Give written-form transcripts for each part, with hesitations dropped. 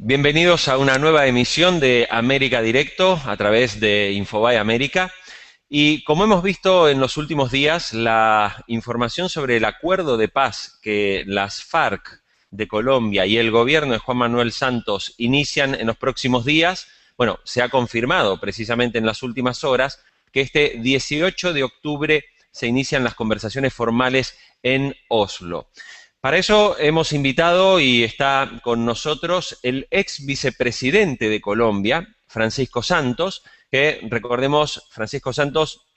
Bienvenidos a una nueva emisión de América Directo a través de Infobae América. Y como hemos visto en los últimos días, la información sobre el acuerdo de paz que las FARC de Colombia y el gobierno de Juan Manuel Santos inician en los próximos días, bueno, se ha confirmado precisamente en las últimas horas que este 18 de octubre se inician las conversaciones formales en Oslo. Para eso hemos invitado y está con nosotros el ex vicepresidente de Colombia, Francisco Santos, que recordemos, Francisco Santos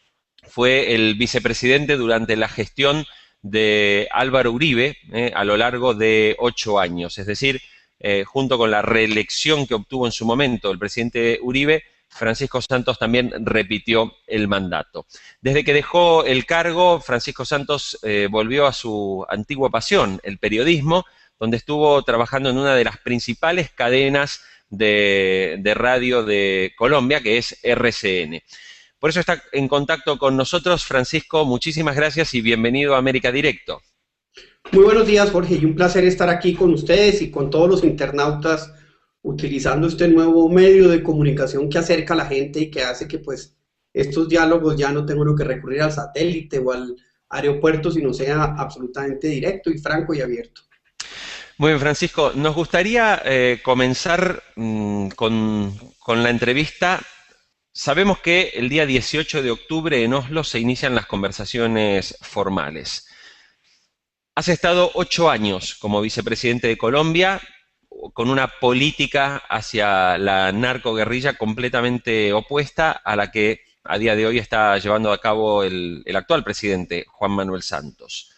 fue el vicepresidente durante la gestión de Álvaro Uribe a lo largo de 8 años, es decir, junto con la reelección que obtuvo en su momento el presidente Uribe, Francisco Santos también repitió el mandato. Desde que dejó el cargo, Francisco Santos volvió a su antigua pasión, el periodismo, donde estuvo trabajando en una de las principales cadenas de radio de Colombia, que es RCN. Por eso está en contacto con nosotros. Francisco, muchísimas gracias y bienvenido a América Directo. Muy buenos días, Jorge, y un placer estar aquí con ustedes y con todos los internautas utilizando este nuevo medio de comunicación que acerca a la gente y que hace que pues estos diálogos ya no tengan que recurrir al satélite o al aeropuerto, sino sea absolutamente directo y franco y abierto. Muy bien, Francisco, nos gustaría comenzar con la entrevista. Sabemos que el día 18 de octubre en Oslo se inician las conversaciones formales. Has estado 8 años como vicepresidente de Colombia, con una política hacia la narcoguerrilla completamente opuesta a la que a día de hoy está llevando a cabo el actual presidente, Juan Manuel Santos.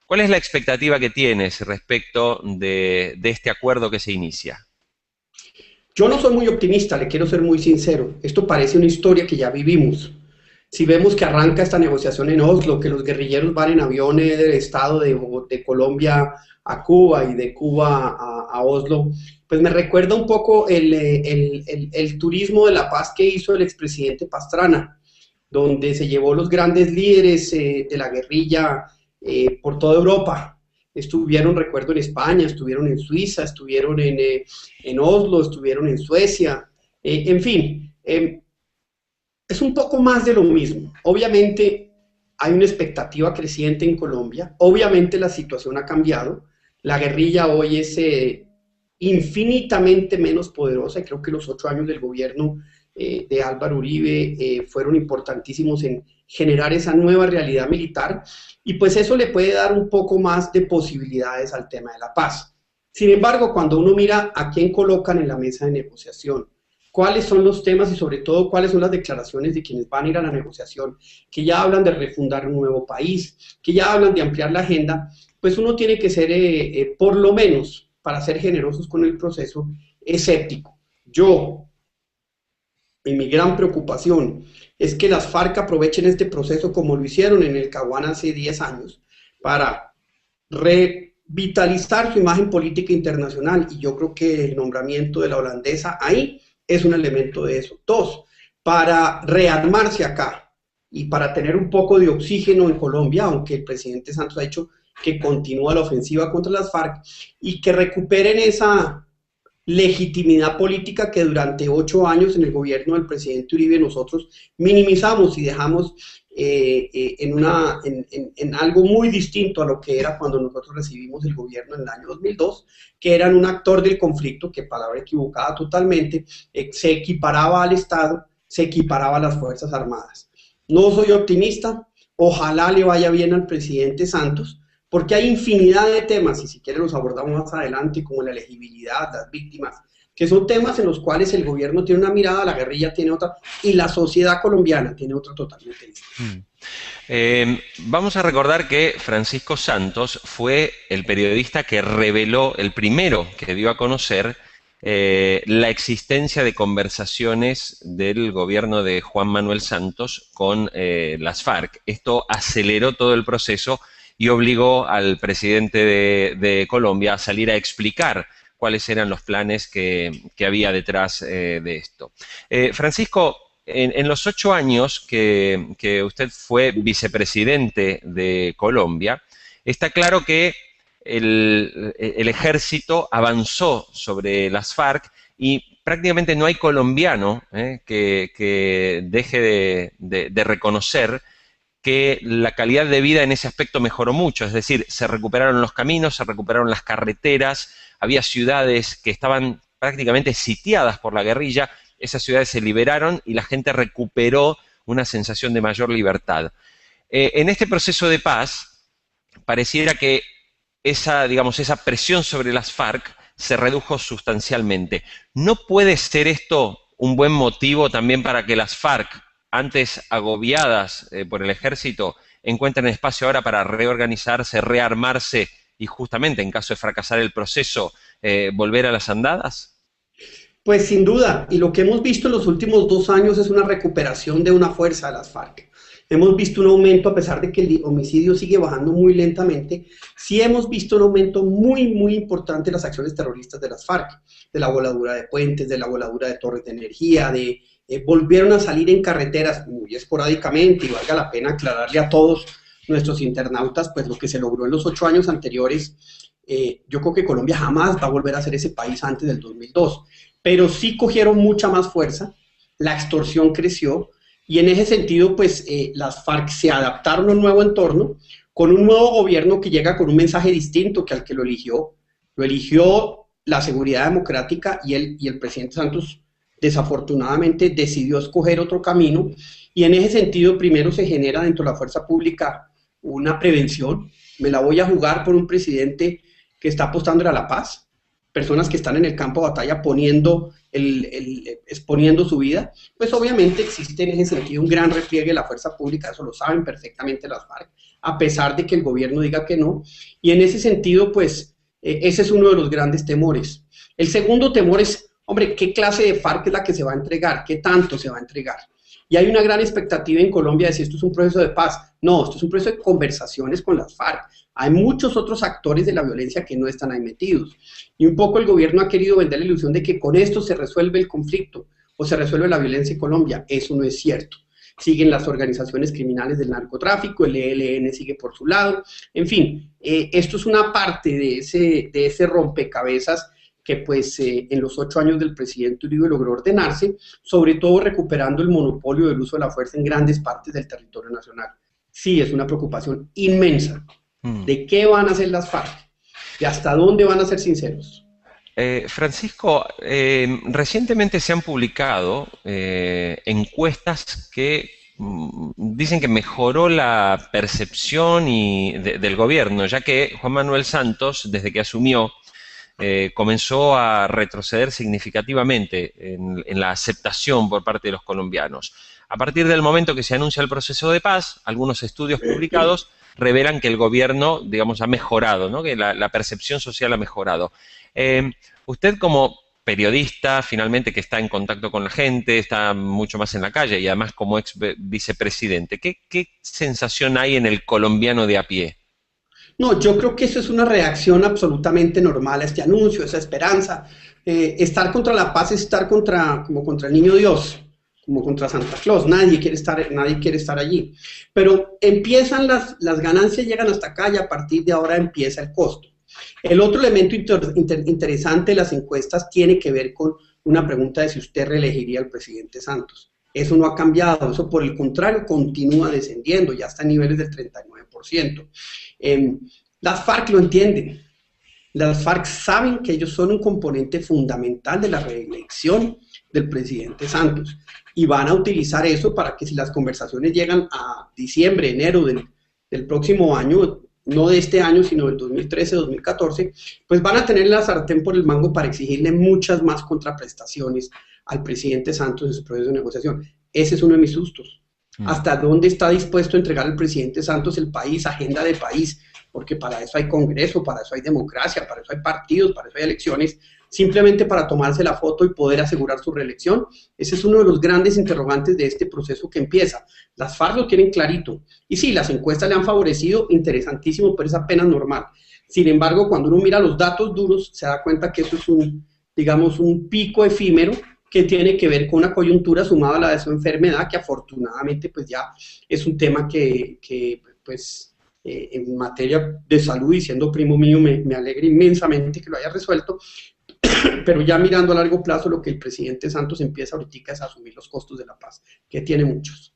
¿Cuál es la expectativa que tienes respecto de este acuerdo que se inicia? Yo no soy muy optimista, le quiero ser muy sincero. Esto parece una historia que ya vivimos. Si vemos que arranca esta negociación en Oslo, que los guerrilleros van en aviones del estado de Colombia a Cuba y de Cuba a Oslo, pues me recuerda un poco el turismo de la paz que hizo el expresidente Pastrana, donde se llevó los grandes líderes de la guerrilla por toda Europa. Estuvieron, recuerdo, en España, estuvieron en Suiza, estuvieron en Oslo, estuvieron en Suecia, en fin. Es un poco más de lo mismo. Obviamente hay una expectativa creciente en Colombia, obviamente la situación ha cambiado, la guerrilla hoy es infinitamente menos poderosa y creo que los 8 años del gobierno de Álvaro Uribe fueron importantísimos en generar esa nueva realidad militar y pues eso le puede dar un poco más de posibilidades al tema de la paz. Sin embargo, cuando uno mira a quién colocan en la mesa de negociación, cuáles son los temas y sobre todo cuáles son las declaraciones de quienes van a ir a la negociación, que ya hablan de refundar un nuevo país, que ya hablan de ampliar la agenda, pues uno tiene que ser, por lo menos, para ser generosos con el proceso, escéptico. Yo, y mi gran preocupación, es que las FARC aprovechen este proceso como lo hicieron en el Caguán hace 10 años, para revitalizar su imagen política internacional, y yo creo que el nombramiento de la holandesa ahí es un elemento de eso. 2, para rearmarse acá y para tener un poco de oxígeno en Colombia, aunque el presidente Santos ha dicho que continúa la ofensiva contra las FARC, y que recuperen esa legitimidad política que durante 8 años en el gobierno del presidente Uribe nosotros minimizamos y dejamos en algo muy distinto a lo que era cuando nosotros recibimos el gobierno en el año 2002, que eran un actor del conflicto, que palabra equivocada totalmente, se equiparaba al Estado, se equiparaba a las Fuerzas Armadas. No soy optimista, ojalá le vaya bien al presidente Santos, porque hay infinidad de temas, y si quieren los abordamos más adelante, como la elegibilidad, las víctimas, que son temas en los cuales el gobierno tiene una mirada, la guerrilla tiene otra, y la sociedad colombiana tiene otra totalmente distinta. Vamos a recordar que Francisco Santos fue el periodista que reveló, el primero que dio a conocer la existencia de conversaciones del gobierno de Juan Manuel Santos con las FARC. Esto aceleró todo el proceso y obligó al presidente de Colombia a salir a explicar cuáles eran los planes que había detrás de esto. Francisco, en los 8 años que usted fue vicepresidente de Colombia, está claro que el ejército avanzó sobre las FARC y prácticamente no hay colombiano que deje de reconocer que la calidad de vida en ese aspecto mejoró mucho, es decir, se recuperaron los caminos, se recuperaron las carreteras, había ciudades que estaban prácticamente sitiadas por la guerrilla, esas ciudades se liberaron y la gente recuperó una sensación de mayor libertad. En este proceso de paz, pareciera que digamos, esa presión sobre las FARC se redujo sustancialmente. ¿No puede ser esto un buen motivo también para que las FARC, antes agobiadas por el ejército, encuentren espacio ahora para reorganizarse, rearmarse y justamente, en caso de fracasar el proceso, volver a las andadas? Pues sin duda, y lo que hemos visto en los últimos 2 años es una recuperación de una fuerza de las FARC. Hemos visto un aumento, a pesar de que el homicidio sigue bajando muy lentamente, sí hemos visto un aumento muy, muy importante en las acciones terroristas de las FARC, de la voladura de puentes, de la voladura de torres de energía, volvieron a salir en carreteras muy esporádicamente, y valga la pena aclararle a todos nuestros internautas, pues lo que se logró en los 8 años anteriores, yo creo que Colombia jamás va a volver a ser ese país antes del 2002, pero sí cogieron mucha más fuerza, la extorsión creció, y en ese sentido, pues las FARC se adaptaron a un nuevo entorno, con un nuevo gobierno que llega con un mensaje distinto que al que lo eligió. Lo eligió la seguridad democrática y el presidente Santos desafortunadamente decidió escoger otro camino, y en ese sentido primero se genera dentro de la fuerza pública una prevención. Me la voy a jugar por un presidente que está apostando a la paz, personas que están en el campo de batalla exponiendo su vida, pues obviamente existe en ese sentido un gran repliegue de la fuerza pública, eso lo saben perfectamente las FARC, a pesar de que el gobierno diga que no, y en ese sentido, pues, ese es uno de los grandes temores. El segundo temor es, hombre, ¿qué clase de FARC es la que se va a entregar? ¿Qué tanto se va a entregar? Y hay una gran expectativa en Colombia de si esto es un proceso de paz. No, esto es un proceso de conversaciones con las FARC. Hay muchos otros actores de la violencia que no están ahí metidos. Y un poco el gobierno ha querido vender la ilusión de que con esto se resuelve el conflicto o se resuelve la violencia en Colombia. Eso no es cierto. Siguen las organizaciones criminales del narcotráfico, el ELN sigue por su lado. En fin, esto es una parte de ese rompecabezas que pues en los 8 años del presidente Uribe logró ordenarse, sobre todo recuperando el monopolio del uso de la fuerza en grandes partes del territorio nacional. Sí, es una preocupación inmensa. ¿De qué van a hacer las FARC? ¿De hasta dónde van a ser sinceros? Francisco, recientemente se han publicado encuestas que dicen que mejoró la percepción del gobierno, ya que Juan Manuel Santos, desde que asumió, comenzó a retroceder significativamente en la aceptación por parte de los colombianos. A partir del momento que se anuncia el proceso de paz, algunos estudios publicados revelan que el gobierno, digamos, ha mejorado, ¿no? Que la percepción social ha mejorado. Usted como periodista, finalmente, que está en contacto con la gente, está mucho más en la calle y además como ex vicepresidente, ¿qué sensación hay en el colombiano de a pie? No, yo creo que eso es una reacción absolutamente normal a este anuncio, esa esperanza. Estar contra la paz es estar como contra el niño Dios, como contra Santa Claus. Nadie quiere estar allí. Pero empiezan las ganancias, llegan hasta acá y a partir de ahora empieza el costo. El otro elemento interesante de las encuestas tiene que ver con una pregunta de si usted reelegiría al presidente Santos. Eso no ha cambiado, eso por el contrario continúa descendiendo, ya está en niveles del 39%. Las FARC lo entienden, las FARC saben que ellos son un componente fundamental de la reelección del presidente Santos y van a utilizar eso para que si las conversaciones llegan a diciembre, enero del próximo año, no de este año, sino del 2013, 2014, pues van a tener la sartén por el mango para exigirle muchas más contraprestaciones al presidente Santos en su proceso de negociación. Ese es uno de mis sustos. ¿Hasta dónde está dispuesto a entregar el presidente Santos el país, agenda de país? Porque para eso hay Congreso, para eso hay democracia, para eso hay partidos, para eso hay elecciones, simplemente para tomarse la foto y poder asegurar su reelección. Ese es uno de los grandes interrogantes de este proceso que empieza. Las FARC lo tienen clarito. Y sí, las encuestas le han favorecido, interesantísimo, pero es apenas normal. Sin embargo, cuando uno mira los datos duros, se da cuenta que eso es digamos, un pico efímero que tiene que ver con una coyuntura sumada a la de su enfermedad, que afortunadamente pues ya es un tema que pues en materia de salud, y siendo primo mío me alegra inmensamente que lo haya resuelto, pero ya mirando a largo plazo lo que el presidente Santos empieza ahorita es a asumir los costos de la paz, que tiene muchos.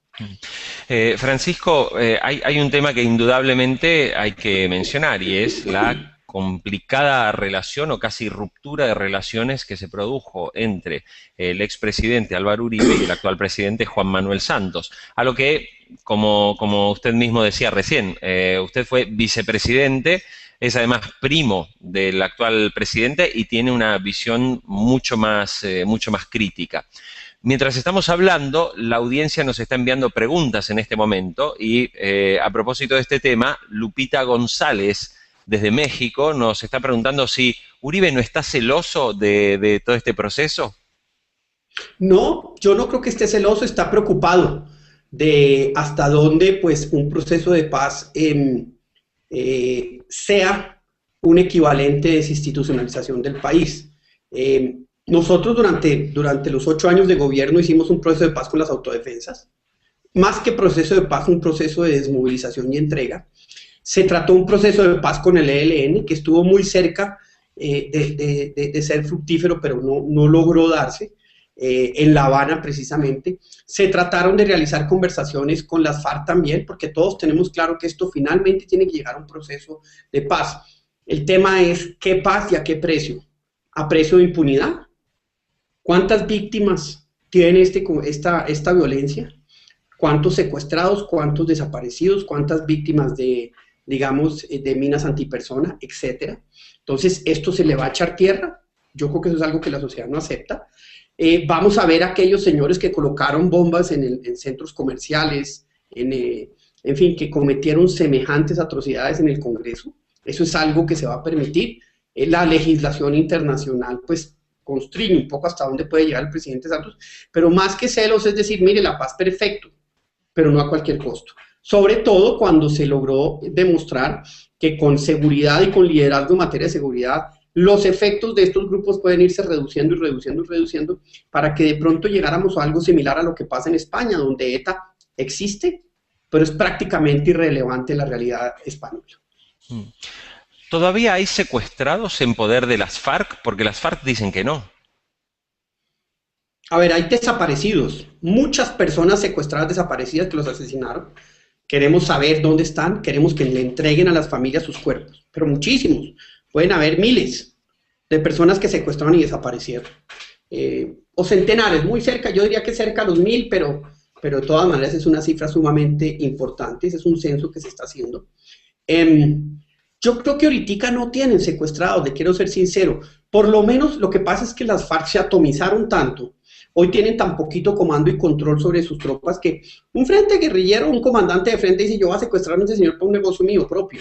Francisco, hay un tema que indudablemente hay que mencionar y es la complicada relación o casi ruptura de relaciones que se produjo entre el expresidente Álvaro Uribe y el actual presidente Juan Manuel Santos, a lo que, como usted mismo decía recién, usted fue vicepresidente, es además primo del actual presidente y tiene una visión mucho más crítica. Mientras estamos hablando, la audiencia nos está enviando preguntas en este momento y a propósito de este tema, Lupita González desde México nos está preguntando si Uribe no está celoso de todo este proceso. No, yo no creo que esté celoso, está preocupado de hasta dónde pues un proceso de paz sea un equivalente de desinstitucionalización del país. Nosotros durante los 8 años de gobierno hicimos un proceso de paz con las autodefensas, más que proceso de paz, un proceso de desmovilización y entrega. Se trató un proceso de paz con el ELN, que estuvo muy cerca de ser fructífero, pero no logró darse, en La Habana precisamente. Se trataron de realizar conversaciones con las FARC también, porque todos tenemos claro que esto finalmente tiene que llegar a un proceso de paz. El tema es qué paz y a qué precio. ¿A precio de impunidad? ¿Cuántas víctimas tiene esta violencia? ¿Cuántos secuestrados? ¿Cuántos desaparecidos? ¿Cuántas víctimas de minas antipersona, etcétera? Entonces, ¿esto se le va a echar tierra? Yo creo que eso es algo que la sociedad no acepta. Vamos a ver a aquellos señores que colocaron bombas en centros comerciales, en fin, que cometieron semejantes atrocidades en el Congreso. Eso es algo que se va a permitir. La legislación internacional, pues, constriñe un poco hasta dónde puede llegar el presidente Santos, pero más que celos es decir, mire, la paz perfecto, pero no a cualquier costo. Sobre todo cuando se logró demostrar que con seguridad y con liderazgo en materia de seguridad, los efectos de estos grupos pueden irse reduciendo y reduciendo y reduciendo para que de pronto llegáramos a algo similar a lo que pasa en España, donde ETA existe, pero es prácticamente irrelevante en la realidad española. ¿Todavía hay secuestrados en poder de las FARC? Porque las FARC dicen que no. A ver, hay desaparecidos, muchas personas secuestradas, desaparecidas, que los asesinaron. Queremos saber dónde están, queremos que le entreguen a las familias sus cuerpos, pero muchísimos. Pueden haber miles de personas que secuestraron y desaparecieron. O centenares, muy cerca, yo diría que cerca a los 1000, pero de todas maneras es una cifra sumamente importante, ese es un censo que se está haciendo. Yo creo que ahorita no tienen secuestrados, le quiero ser sincero. Por lo menos lo que pasa es que las FARC se atomizaron tanto, hoy tienen tan poquito comando y control sobre sus tropas que un frente guerrillero, un comandante de frente dice, yo voy a secuestrar a ese señor para un negocio mío propio.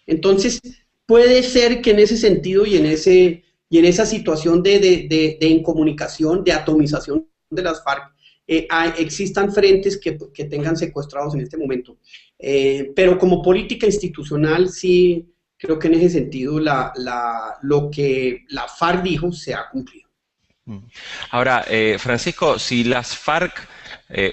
Entonces, puede ser que en ese sentido y en esa situación de incomunicación, de atomización de las FARC, existan frentes que tengan secuestrados en este momento. Pero como política institucional, sí creo que en ese sentido lo que la FARC dijo se ha cumplido. Ahora, Francisco, si las FARC,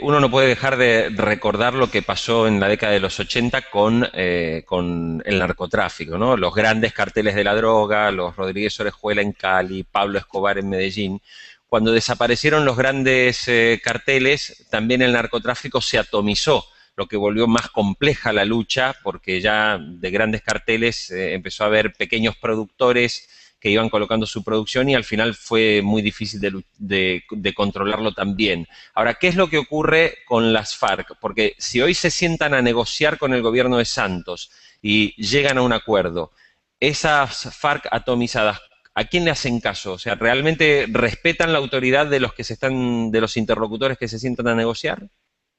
uno no puede dejar de recordar lo que pasó en la década de los 80 con el narcotráfico, ¿no? Los grandes carteles de la droga, los Rodríguez Orejuela en Cali, Pablo Escobar en Medellín. Cuando desaparecieron los grandes carteles, también el narcotráfico se atomizó, lo que volvió más compleja la lucha, porque ya de grandes carteles empezó a haber pequeños productores que iban colocando su producción y al final fue muy difícil de controlarlo también. Ahora, ¿qué es lo que ocurre con las FARC? Porque si hoy se sientan a negociar con el gobierno de Santos y llegan a un acuerdo, esas FARC atomizadas, ¿a quién le hacen caso? O sea, ¿realmente respetan la autoridad de los interlocutores que se sientan a negociar?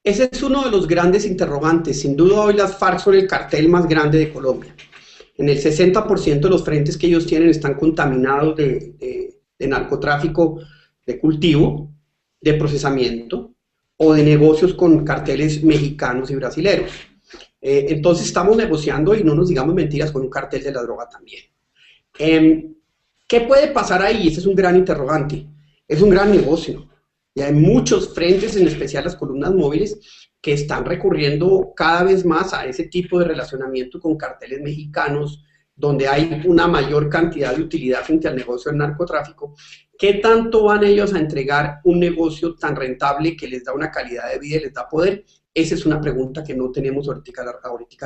Ese es uno de los grandes interrogantes. Sin duda hoy las FARC son el cartel más grande de Colombia. En el 60% de los frentes que ellos tienen están contaminados de narcotráfico, de cultivo, de procesamiento o de negocios con carteles mexicanos y brasileños. Entonces estamos negociando, y no nos digamos mentiras, con un cartel de la droga también. ¿Qué puede pasar ahí? Ese es un gran interrogante. Es un gran negocio. Y hay muchos frentes, en especial las columnas móviles, que están recurriendo cada vez más a ese tipo de relacionamiento con carteles mexicanos, donde hay una mayor cantidad de utilidad frente al negocio del narcotráfico. ¿Qué tanto van ellos a entregar un negocio tan rentable que les da una calidad de vida y les da poder? Esa es una pregunta que no tenemos ahorita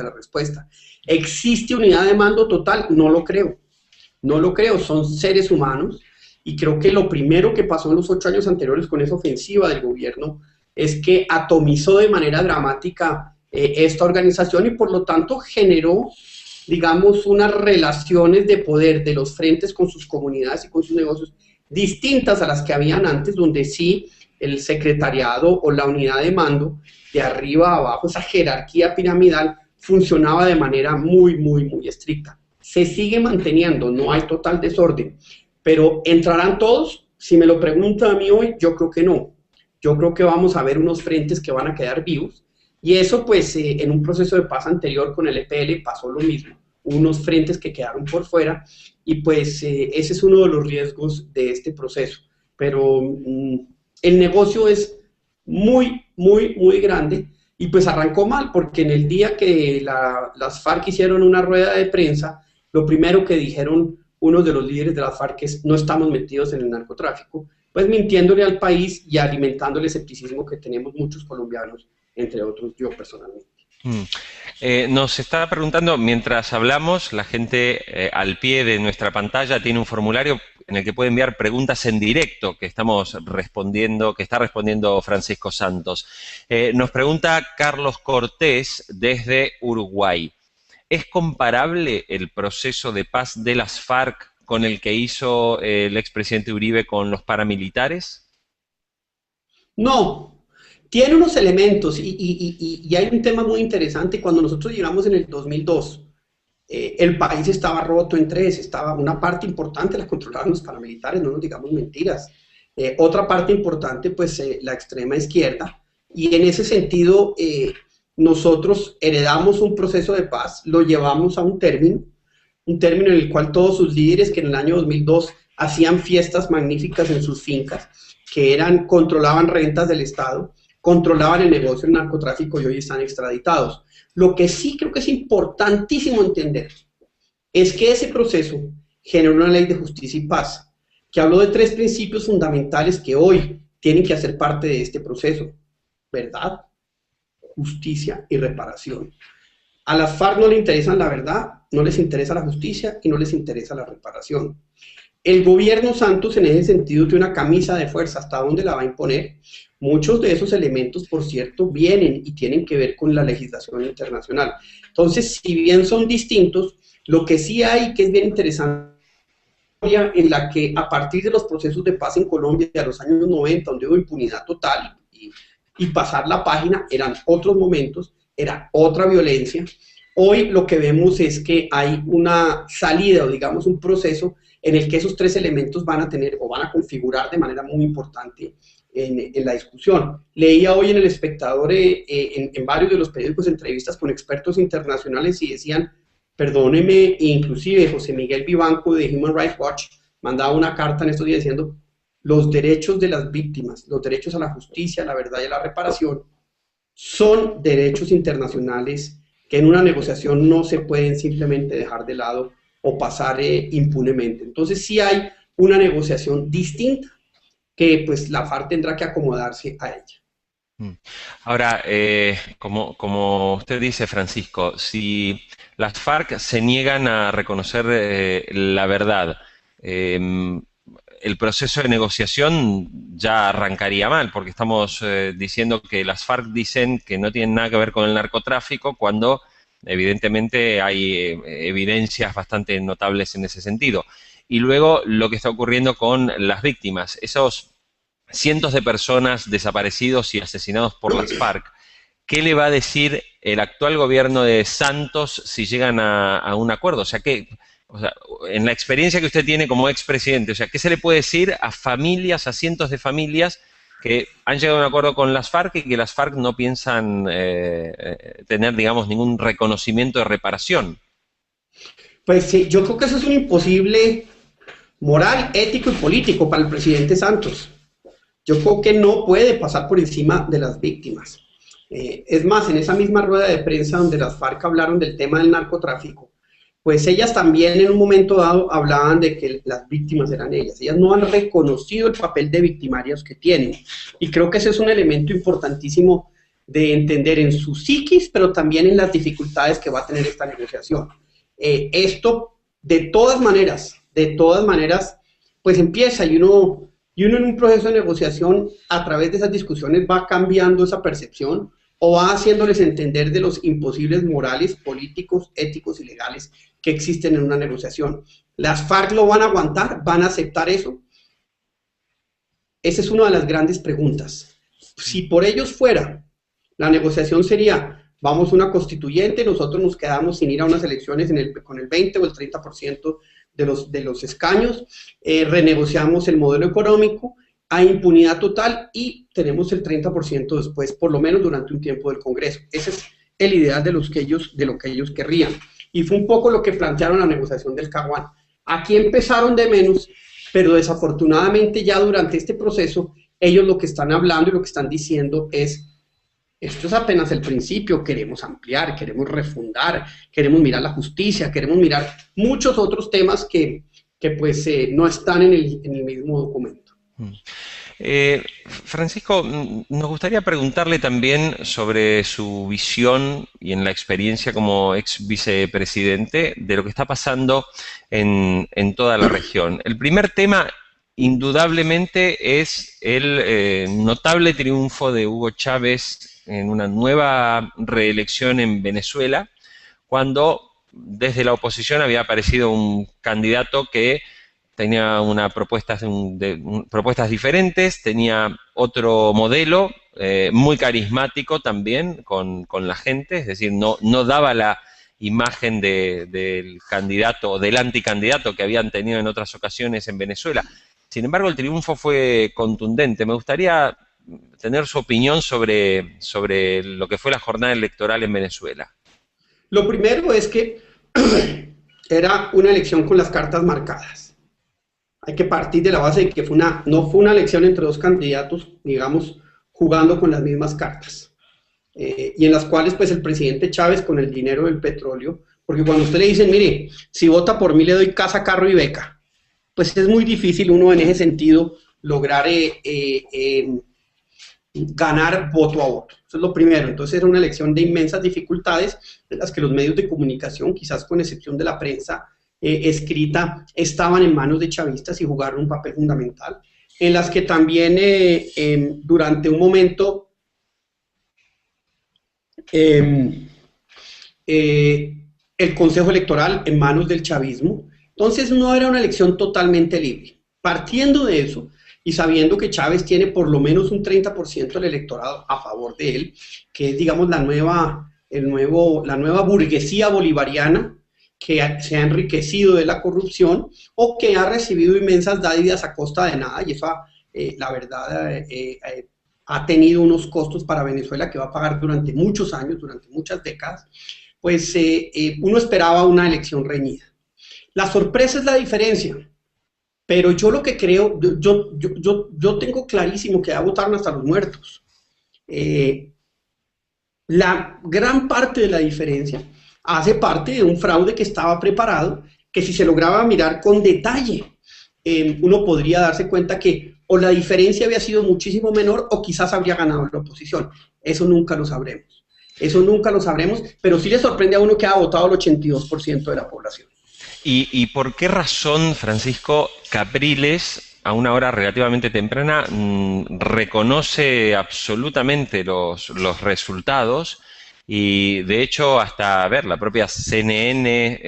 la respuesta. ¿Existe unidad de mando total? No lo creo. No lo creo, son seres humanos, y creo que lo primero que pasó en los 8 años anteriores con esa ofensiva del gobierno es que atomizó de manera dramática esta organización, y por lo tanto generó, digamos, unas relaciones de poder de los frentes con sus comunidades y con sus negocios distintas a las que habían antes, donde sí el secretariado o la unidad de mando de arriba a abajo, esa jerarquía piramidal, funcionaba de manera muy estricta. Se sigue manteniendo, no hay total desorden, pero ¿entrarán todos? Si me lo preguntan a mí hoy, yo creo que no. Yo creo que vamos a ver unos frentes que van a quedar vivos, y eso pues en un proceso de paz anterior con el EPL pasó lo mismo, unos frentes que quedaron por fuera, y pues ese es uno de los riesgos de este proceso, pero el negocio es muy grande, y pues arrancó mal, porque en el día que las FARC hicieron una rueda de prensa, lo primero que dijeron unos de los líderes de las FARC es: no estamos metidos en el narcotráfico, pues mintiéndole al país y alimentando el escepticismo que tenemos muchos colombianos, entre otros yo personalmente. Nos está preguntando, mientras hablamos, la gente al pie de nuestra pantalla tiene un formulario en el que puede enviar preguntas en directo que estamos respondiendo, que está respondiendo Francisco Santos. Nos pregunta Carlos Cortés desde Uruguay: ¿es comparable el proceso de paz de las FARC con el que hizo el expresidente Uribe con los paramilitares? No, tiene unos elementos, y hay un tema muy interesante. Cuando nosotros llegamos en el 2002, el país estaba roto en tres, estaba una parte importante la controlaban los paramilitares, no nos digamos mentiras, otra parte importante pues la extrema izquierda, y en ese sentido nosotros heredamos un proceso de paz, lo llevamos a un término en el cual todos sus líderes, que en el año 2002 hacían fiestas magníficas en sus fincas, que controlaban rentas del Estado, controlaban el negocio del narcotráfico, y hoy están extraditados. Lo que sí creo que es importantísimo entender es que ese proceso generó una ley de justicia y paz, que habló de 3 principios fundamentales que hoy tienen que hacer parte de este proceso: verdad, justicia y reparación. A las FARC no les interesa la verdad, no les interesa la justicia y no les interesa la reparación. El gobierno Santos en ese sentido tiene una camisa de fuerza. ¿Hasta dónde la va a imponer? Muchos de esos elementos, por cierto, vienen y tienen que ver con la legislación internacional. Entonces, si bien son distintos, lo que sí hay, que es bien interesante, en la que a partir de los procesos de paz en Colombia de los años 90, donde hubo impunidad total y pasar la página, eran otros momentos, era otra violencia. Hoy lo que vemos es que hay una salida, o digamos un proceso, en el que esos 3 elementos van a tener o van a configurar de manera muy importante en la discusión. Leía hoy en El Espectador, en varios de los periódicos, entrevistas con expertos internacionales, y decían, perdóneme, inclusive José Miguel Vivanco de Human Rights Watch mandaba una carta en estos días diciendo: los derechos de las víctimas, los derechos a la justicia, a la verdad y a la reparación son derechos internacionales que en una negociación no se pueden simplemente dejar de lado o pasar impunemente. Entonces sí hay una negociación distinta que pues la FARC tendrá que acomodarse a ella. Ahora, como usted dice, Francisco, si las FARC se niegan a reconocer la verdad, el proceso de negociación ya arrancaría mal, porque estamos diciendo que las FARC dicen que no tienen nada que ver con el narcotráfico, cuando evidentemente hay evidencias bastante notables en ese sentido. Y luego lo que está ocurriendo con las víctimas, esos cientos de personas desaparecidos y asesinados por las FARC. ¿Qué le va a decir el actual gobierno de Santos si llegan a un acuerdo? O sea, en la experiencia que usted tiene como expresidente, o sea, ¿qué se le puede decir a familias, a cientos de familias que han llegado a un acuerdo con las FARC y que las FARC no piensan tener, digamos, ningún reconocimiento de reparación? Pues sí, yo creo que eso es un imposible moral, ético y político para el presidente Santos. Yo creo que no puede pasar por encima de las víctimas. Es más, en esa misma rueda de prensa donde las FARC hablaron del tema del narcotráfico, pues ellas también en un momento dado hablaban de que las víctimas eran ellas. Ellas no han reconocido el papel de victimarios que tienen. Y creo que ese es un elemento importantísimo de entender en su psiquis, pero también en las dificultades que va a tener esta negociación. Esto, de todas maneras, pues empieza y uno en un proceso de negociación, a través de esas discusiones, va cambiando esa percepción o va haciéndoles entender de los imposibles morales, políticos, éticos y legales que existen en una negociación. ¿Las FARC lo van a aguantar? ¿Van a aceptar eso? Esa es una de las grandes preguntas. Si por ellos fuera, la negociación sería, vamos a una constituyente, nosotros nos quedamos sin ir a unas elecciones con el 20 o el 30% de los escaños, renegociamos el modelo económico, hay impunidad total y tenemos el 30% después, por lo menos durante un tiempo del Congreso. Ese es el ideal de lo que ellos querrían. Y fue un poco lo que plantearon la negociación del Caguán. Aquí empezaron de menos, pero desafortunadamente ya durante este proceso, ellos lo que están hablando y lo que están diciendo es, esto es apenas el principio, queremos ampliar, queremos refundar, queremos mirar la justicia, queremos mirar muchos otros temas que pues no están en el mismo documento. Francisco, nos gustaría preguntarle también sobre su visión y en la experiencia como ex vicepresidente de lo que está pasando en toda la región. El primer tema, indudablemente, es el notable triunfo de Hugo Chávez en una nueva reelección en Venezuela, cuando desde la oposición había aparecido un candidato que tenía propuestas diferentes, tenía otro modelo, muy carismático también con la gente, es decir, no daba la imagen del candidato o del anticandidato que habían tenido en otras ocasiones en Venezuela. Sin embargo, el triunfo fue contundente. Me gustaría tener su opinión sobre lo que fue la jornada electoral en Venezuela. Lo primero es que era una elección con las cartas marcadas. Hay que partir de la base de que no fue una elección entre dos candidatos, digamos, jugando con las mismas cartas. Y en las cuales, pues, el presidente Chávez, con el dinero del petróleo, porque cuando usted le dicen, mire, si vota por mí le doy casa, carro y beca, pues es muy difícil uno en ese sentido lograr ganar voto a voto. Eso es lo primero. Entonces era una elección de inmensas dificultades, en las que los medios de comunicación, quizás con excepción de la prensa escrita, estaban en manos de chavistas y jugaron un papel fundamental, en las que también durante un momento el Consejo Electoral en manos del chavismo. Entonces no era una elección totalmente libre. Partiendo de eso y sabiendo que Chávez tiene por lo menos un 30% del electorado a favor de él, que es, digamos, la nueva burguesía bolivariana, que se ha enriquecido de la corrupción o que ha recibido inmensas dádivas a costa de nada, y eso, la verdad, ha tenido unos costos para Venezuela que va a pagar durante muchos años, durante muchas décadas, pues uno esperaba una elección reñida. La sorpresa es la diferencia, pero yo lo que creo, yo tengo clarísimo que ya votaron hasta los muertos. La gran parte de la diferencia hace parte de un fraude que estaba preparado, que si se lograba mirar con detalle, uno podría darse cuenta que o la diferencia había sido muchísimo menor o quizás habría ganado la oposición. Eso nunca lo sabremos. Eso nunca lo sabremos, pero sí le sorprende a uno que ha votado el 82% de la población. ¿Y por qué razón, Francisco, Capriles, a una hora relativamente temprana, reconoce absolutamente los resultados? Y de hecho, hasta la propia CNN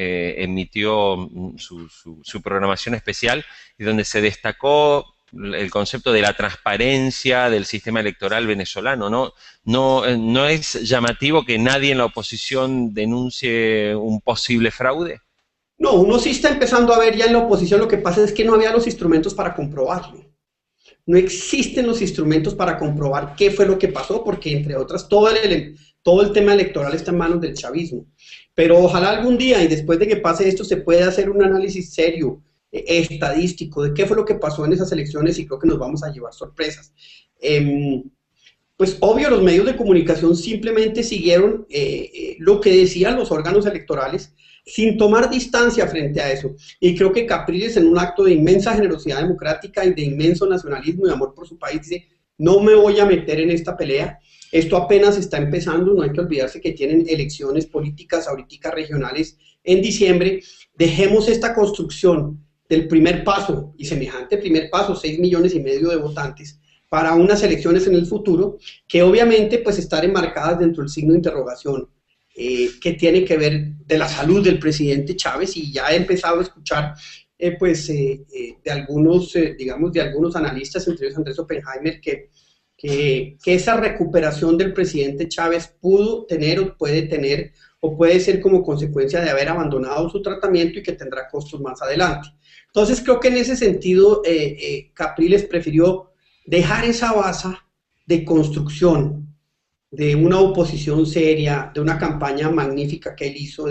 emitió su programación especial, y donde se destacó el concepto de la transparencia del sistema electoral venezolano. ¿No es llamativo que nadie en la oposición denuncie un posible fraude? No, uno sí está empezando a ver ya en la oposición. Lo que pasa es que no había los instrumentos para comprobarlo. No existen los instrumentos para comprobar qué fue lo que pasó, porque entre otras todo el tema electoral está en manos del chavismo. Pero ojalá algún día, y después de que pase esto, se pueda hacer un análisis serio, estadístico, de qué fue lo que pasó en esas elecciones, y creo que nos vamos a llevar sorpresas. Pues obvio, los medios de comunicación simplemente siguieron lo que decían los órganos electorales sin tomar distancia frente a eso. Y creo que Capriles, en un acto de inmensa generosidad democrática y de inmenso nacionalismo y amor por su país, dice, no me voy a meter en esta pelea, esto apenas está empezando, no hay que olvidarse que tienen elecciones políticas ahorita regionales en diciembre, dejemos esta construcción del primer paso, y semejante primer paso, 6,5 millones de votantes, para unas elecciones en el futuro, que obviamente pues están enmarcadas dentro del signo de interrogación, que tiene que ver de la salud del presidente Chávez, y ya he empezado a escuchar de algunos, digamos, de algunos analistas, entre ellos Andrés Oppenheimer, que esa recuperación del presidente Chávez pudo tener o puede tener, o puede ser como consecuencia de haber abandonado su tratamiento y que tendrá costos más adelante. Entonces creo que en ese sentido Capriles prefirió dejar esa base de construcción, de una oposición seria, de una campaña magnífica que él hizo,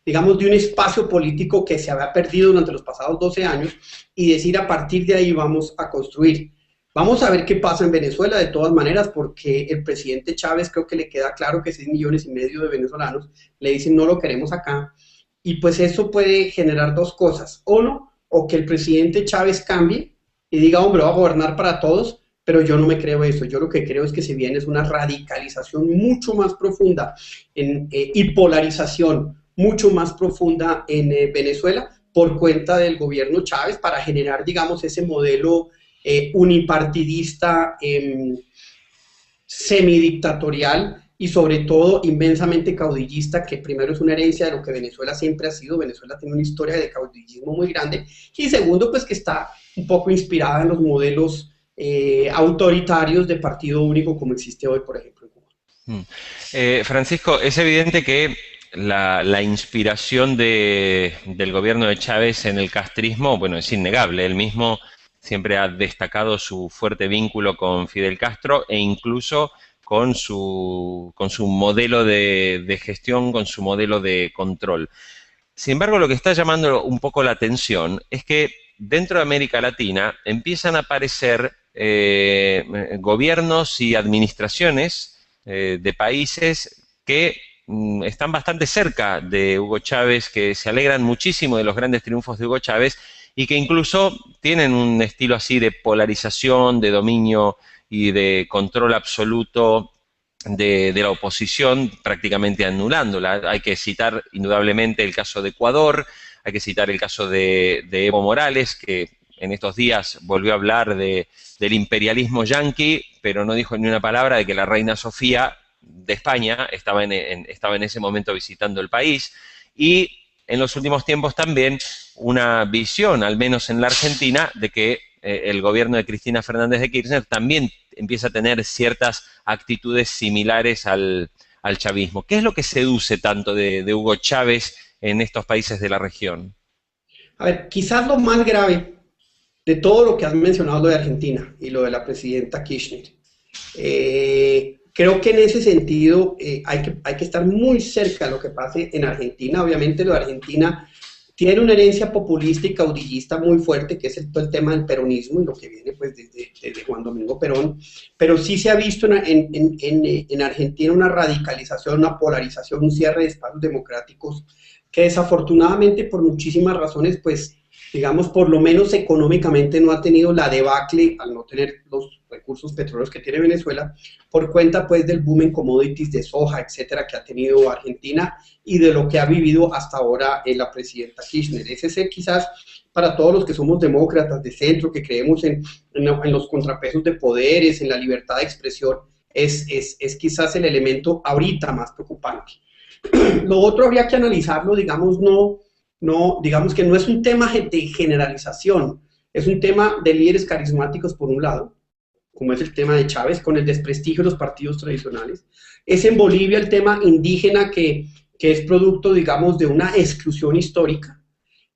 digamos, de un espacio político que se había perdido durante los pasados 12 años, y decir, a partir de ahí vamos a construir. Vamos a ver qué pasa en Venezuela de todas maneras, porque el presidente Chávez creo que le queda claro que 6,5 millones de venezolanos le dicen no lo queremos acá, y pues eso puede generar dos cosas: uno, o que el presidente Chávez cambie y diga, hombre, va a gobernar para todos, pero yo no me creo eso. Yo lo que creo es que se viene es una radicalización mucho más profunda y polarización mucho más profunda en Venezuela por cuenta del gobierno Chávez, para generar, digamos, ese modelo unipartidista, semidictatorial y sobre todo inmensamente caudillista, que primero es una herencia de lo que Venezuela siempre ha sido. Venezuela tiene una historia de caudillismo muy grande, y segundo, pues que está un poco inspirada en los modelos autoritarios de partido único como existe hoy, por ejemplo, en Cuba. Francisco, es evidente que la inspiración del gobierno de Chávez en el castrismo, bueno, es innegable. Él mismo siempre ha destacado su fuerte vínculo con Fidel Castro, e incluso con su modelo de gestión, con su modelo de control. Sin embargo, lo que está llamando un poco la atención es que dentro de América Latina empiezan a aparecer gobiernos y administraciones de países que están bastante cerca de Hugo Chávez, que se alegran muchísimo de los grandes triunfos de Hugo Chávez, y que incluso tienen un estilo así de polarización, de dominio y de control absoluto de la oposición, prácticamente anulándola. Hay que citar indudablemente el caso de Ecuador, hay que citar el caso de Evo Morales, que en estos días volvió a hablar del imperialismo yanqui, pero no dijo ni una palabra de que la reina Sofía de España estaba en ese momento visitando el país. Y en los últimos tiempos también una visión, al menos en la Argentina, de que el gobierno de Cristina Fernández de Kirchner también empieza a tener ciertas actitudes similares al chavismo. ¿Qué es lo que seduce tanto de Hugo Chávez en estos países de la región? A ver, quizás lo más grave de todo lo que has mencionado, lo de Argentina y lo de la presidenta Kirchner, creo que en ese sentido hay que estar muy cerca de lo que pase en Argentina. Obviamente lo de Argentina tiene una herencia populista y caudillista muy fuerte, que es todo el tema del peronismo y lo que viene pues desde Juan Domingo Perón, pero sí se ha visto en Argentina una radicalización, una polarización, un cierre de espacios democráticos que desafortunadamente por muchísimas razones, pues digamos, por lo menos económicamente no ha tenido la debacle al no tener los recursos petroleros que tiene Venezuela, por cuenta pues del boom en commodities de soja, etcétera, que ha tenido Argentina, y de lo que ha vivido hasta ahora la presidenta Kirchner. Ese es quizás para todos los que somos demócratas de centro, que creemos en los contrapesos de poderes, en la libertad de expresión, es quizás el elemento ahorita más preocupante. Lo otro habría que analizarlo, digamos, digamos que no es un tema de generalización, es un tema de líderes carismáticos por un lado, como es el tema de Chávez, con el desprestigio de los partidos tradicionales. Es en Bolivia el tema indígena que es producto, digamos, de una exclusión histórica.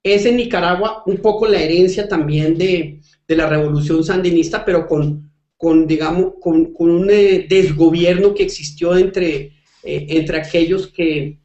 Es en Nicaragua un poco la herencia también de la revolución sandinista, pero digamos, con un desgobierno que existió entre aquellos que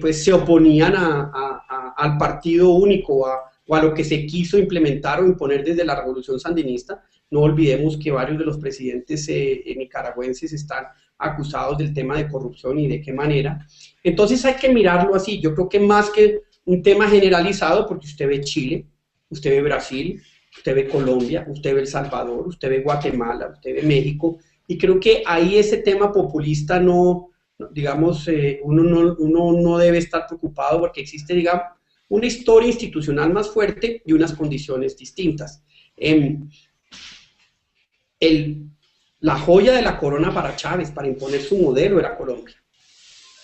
pues se oponían al partido único, o a lo que se quiso implementar o imponer desde la revolución sandinista. No olvidemos que varios de los presidentes nicaragüenses están acusados del tema de corrupción y de qué manera. Entonces hay que mirarlo así. Yo creo que más que un tema generalizado, porque usted ve Chile, usted ve Brasil, usted ve Colombia, usted ve El Salvador, usted ve Guatemala, usted ve México, y creo que ahí ese tema populista no, digamos, uno no debe estar preocupado porque existe, digamos, una historia institucional más fuerte y unas condiciones distintas. La joya de la corona para Chávez, para imponer su modelo, era Colombia.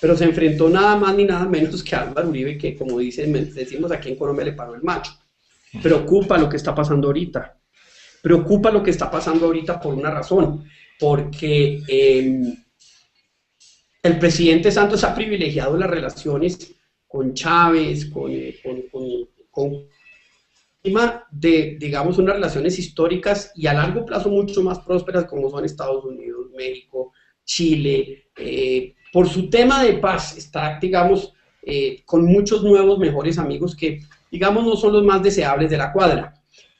Pero se enfrentó nada más ni nada menos que a Álvaro Uribe, que como decimos aquí en Colombia, le paró el macho. Preocupa lo que está pasando ahorita. Preocupa lo que está pasando ahorita por una razón. Porque el presidente Santos ha privilegiado las relaciones con Chávez, con encima de, digamos, unas relaciones históricas y a largo plazo mucho más prósperas como son Estados Unidos, México, Chile. Por su tema de paz está, digamos, con muchos nuevos mejores amigos que, digamos, no son los más deseables de la cuadra.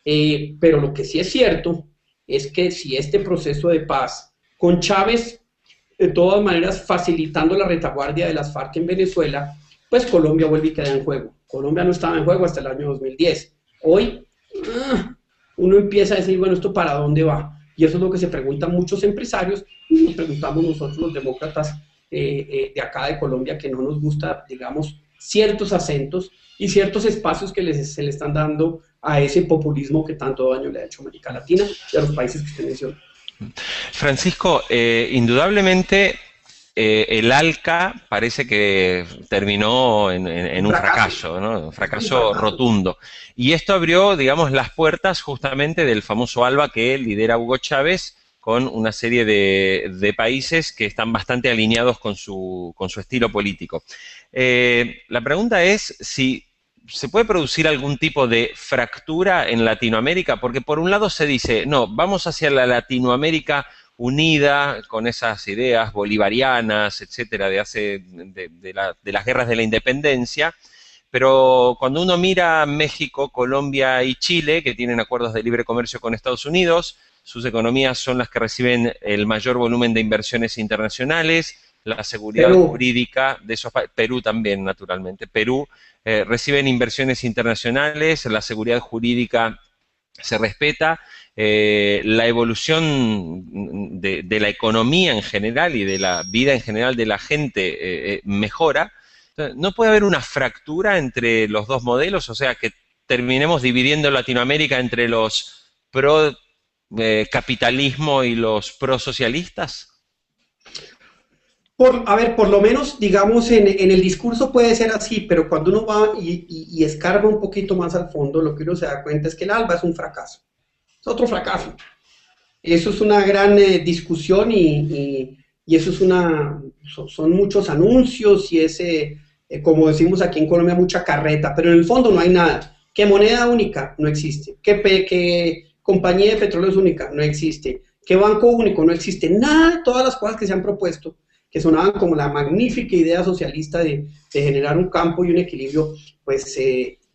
Pero lo que sí es cierto es que si este proceso de paz, con Chávez, de todas maneras, facilitando la retaguardia de las FARC en Venezuela, pues Colombia vuelve y queda en juego. Colombia no estaba en juego hasta el año 2010. Hoy uno empieza a decir, bueno, ¿esto para dónde va? Y eso es lo que se preguntan muchos empresarios y nos preguntamos nosotros los demócratas de acá de Colombia, que no nos gusta, digamos, ciertos acentos y ciertos espacios que se le están dando a ese populismo que tanto daño le ha hecho a América Latina y a los países que usted mencionó. Francisco, indudablemente el ALCA parece que terminó en un fracaso, ¿no? Un fracaso rotundo. Y esto abrió, digamos, las puertas justamente del famoso ALBA que lidera Hugo Chávez con una serie de países que están bastante alineados con su estilo político. La pregunta es si se puede producir algún tipo de fractura en Latinoamérica, porque por un lado se dice, no, vamos hacia la Latinoamérica unida con esas ideas bolivarianas, etcétera, de las guerras de la independencia, pero cuando uno mira México, Colombia y Chile, que tienen acuerdos de libre comercio con Estados Unidos, sus economías son las que reciben el mayor volumen de inversiones internacionales, la seguridad jurídica de esos países, Perú también, naturalmente, Perú reciben inversiones internacionales, la seguridad jurídica se respeta, la evolución de la economía en general y de la vida en general de la gente mejora. Entonces, ¿no puede haber una fractura entre los dos modelos? O sea, que terminemos dividiendo Latinoamérica entre los pro capitalismo y los pro socialistas. A ver, por lo menos, digamos, en el discurso puede ser así, pero cuando uno va y escarba un poquito más al fondo, lo que uno se da cuenta es que el ALBA es un fracaso. Es otro fracaso. Eso es una gran discusión y eso es son muchos anuncios y como decimos aquí en Colombia, mucha carreta, pero en el fondo no hay nada. ¿Qué moneda única? No existe. ¿Qué compañía de petróleo es única? No existe. ¿Qué banco único? No existe. Nada de todas las cosas que se han propuesto, que sonaban como la magnífica idea socialista de generar un campo y un equilibrio, pues